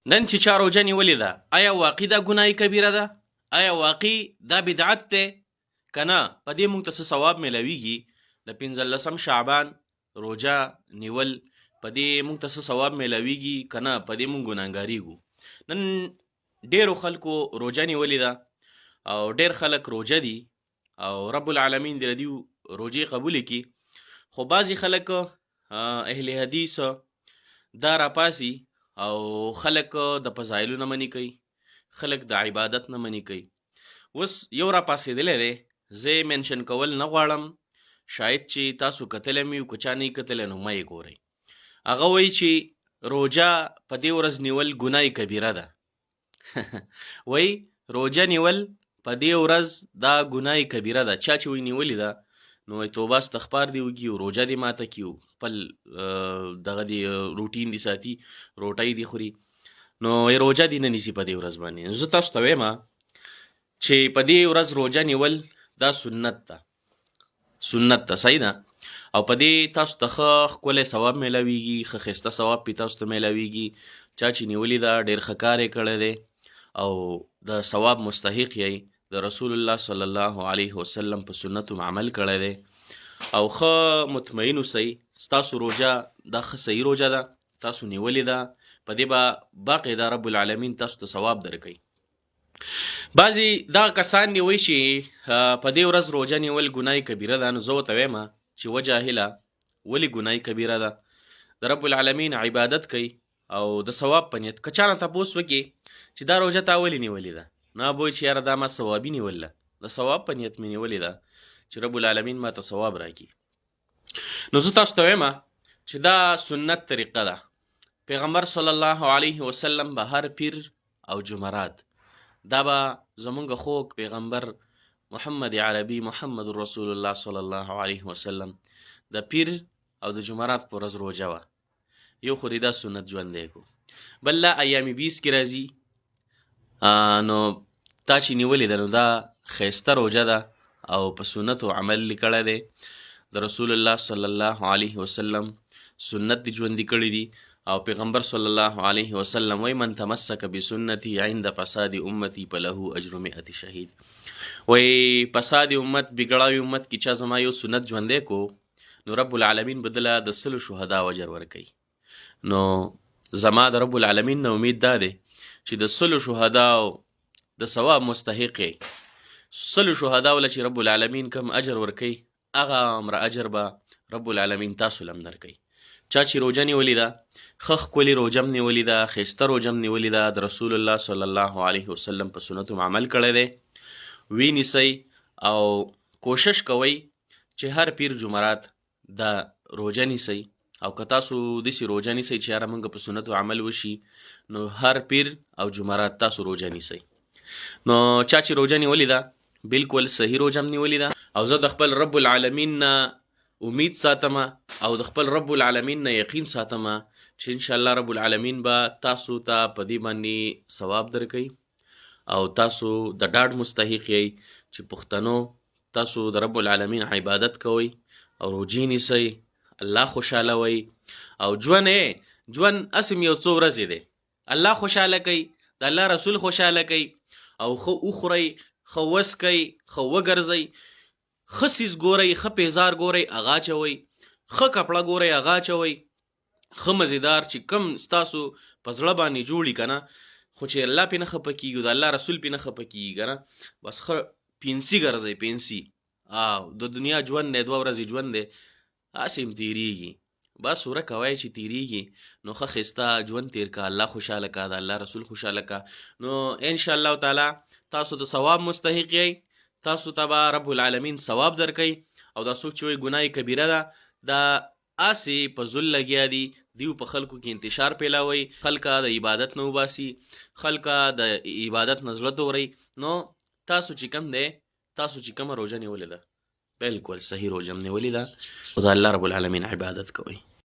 نن چې چا روژه نیولې ده، آیا واقعي دا ګناه کبیره ده؟ آیا واقعي دا بدعت دی که نه؟ په دې موږ ته څه ثواب میلاویږي؟ د 15 شعبان روژه نیول په دې موږ ته څه ثواب میلاویږي که نه؟ په دې موږ ګناهګاریږو. نن ډېرو خلکو روژه نیولې ده او ډېر خلک روژه دي او رب العالمین دې د دوی روژې قبولې کړي. خو بعضې خلک اهل حدیث دا راپاسي او خلک د فضایلو نه منې کوي، خلک د عبادت نه منې کوي. اوس یو راپاسېدلی دی، زه یې منشن کول نه غواړم، شاید چې تاسو کتلی مې که چا نه یې کتلی نو مه یې ګورئ. هغه وایي چې روژه په دې ورځ نیول ګناه کبیره ده. وایي روژه نیول په دې ورځ دا ګناه کبیره ده. چا چې وایي نیولې ده نو توبه استغفار دی وکړي او روژه دې ماته کړي او خپل دغه دی روټین دې ساتي، روټۍ دې خوري، نو روژه دې نه نیسي په دې ورځ باندې. زه تاسو ته وایم چې په دې ورځ روژه نیول دا سنت ده، سنت ده، صحیح ده، او په دې تاسو ته ښه ښکلی ثواب میلاویږي، ښه ښایسته ثواب پې تاسو ته میلاویږي. چا چې نیولې ده ډېر ښه کار یې کړی دی او د ثواب مستحق یې، د رسول الله صلی الله علیه وسلم په سنتو عمل کړی دی او ښه مطمئن اوسئ ستاسو روژه دا ښه صحیح روژه ده، تاسو نیولې ده، په دې به باقاعده رب العالمین تاسو ته ثواب درکوي. بعضې دغه کسان دی وایي چې په دې ورځ روژه نیول ګناه کبیره ده. نو زه ورته وایم چې وجاهله ولې ګناه کبیره ده؟ د رب العالمین عبادت کوي او د ثواب په نیت. که چا نه تپوس وکړي چې دا روژه تا ولې نیولې ده، نه به وایي چې یاره دا ما ثوابي نیوله، د ثواب په نیت مې نیولې ده چې رب العالمین ما ته ثواب راکړي. نو زه تاسو ته وایم چې دا سنت طریقه ده. پیغمبر صلی الله علیه وسلم به هر پیر او جمعرات، دا به زمونږ خوږ پیغمبر محمد عربي محمد رسول الله صلی الله علیه وسلم د پیر او د جمعرات په ورځ روژه وه. یو خو دا سنت ژوندی کو، بل لا ایام 20 کې راځي، نو تا چې نیولې ده نو دا ښایسته روژه ده او په سنتو عمل لیکلی دی. د رسول الله صلی الله علیه وسلم سنت دی ژوندي کړي دي او پیغمبر صلی الله علیه وسلم وی من تمسک بسنتی عند فساد امتی فله اجر 100 شهید. وی فساد امت بګړاوي امت کې چا زما یو سنت ژوندی کو نو رب العالمین بدله د 100 شهدا اجر ورکوي. نو زما د رب العالمین نه امید دا دی چې د 100 شهداو د ثواب مستحق یې، 100 شهداو له چې رب العالمین کم اجر ورکوي هغه امر اجر به رب العالمین تاسو لم درکوي. چا چې روژه نیولې ده، ښه ښکلې روژه م نیولې ده، ښایسته روژه م نیولې ده، د رسول الله صلی الله علیه وسلم په سنتو عمل کړی دی، وینیسئ او کوشش کوئ چې هر پیر جمعرات دا روژه نیسئ. او که تاسو داسې روژه نیسئ چې یاره موږ په سنتو عمل وشي نو هر پیر او جمعرات تاسو روژه نیسئ. نو چا چې روژه نیولې ده بالکل صحیح روژه م نیولې ده او زه د خپل رب العالمین نه امید ساتم او د خپل رب العالمین نه یقین ساتم چې انشاءالله رب العالمین به تاسو ته په دې باندې ثواب درکوي او تاسو د ډاډ مستحق یئ چې پښتنو تاسو د رب العالمین عبادت کوئ او روژې نیسئ، الله خوشحالوئ او ژوند اسم یو څو ورځې دی، الله خوشحاله کوي، د الله رسول خوشحاله کوي او ښه وخورئ، ښه وڅکئ، ښه وګرځئ، ښه څیز ګورئ، ښه پیزار ګورئ هغه اچوئ، ښه کپړه ګورئ هغه اچوئ، ښه مزیدار چې کم ستاسو په زړه باندې جوړي که نه، خو چې الله پې نه خفه کېږي د الله رسول پې نه خفه کېږي که نه، بس ښه پینسي ګرځئ، پینسي. د دنیا ژوند دی 2 ورځې ژوند دی، هسې هم تېرېږي، بس ورکه وایي چې تېرېږي، نو ښه ښایسته ژوند تېر که، الله خوشحاله که، د الله رسول خوشحاله که، نو انشاءالله تعالی تاسو د ثواب مستحق یئ، تاسو ته به رب العالمین ثواب درکوي. او دا څوک چې وایي ګناه کبیره ده، دا هسې په ذل لګیا دي، دیو په خلکو کې انتشار پیلاوي، خلکه د عبادت نه وباسي، خلکه د عبادت نه زړه تورئ. نو تاسو چې کوم دی، تاسو چې کومه روژه نیولې ده بالکل صحیح روژه م نیولې ده او د الله رب العالمین عبادت کوئ.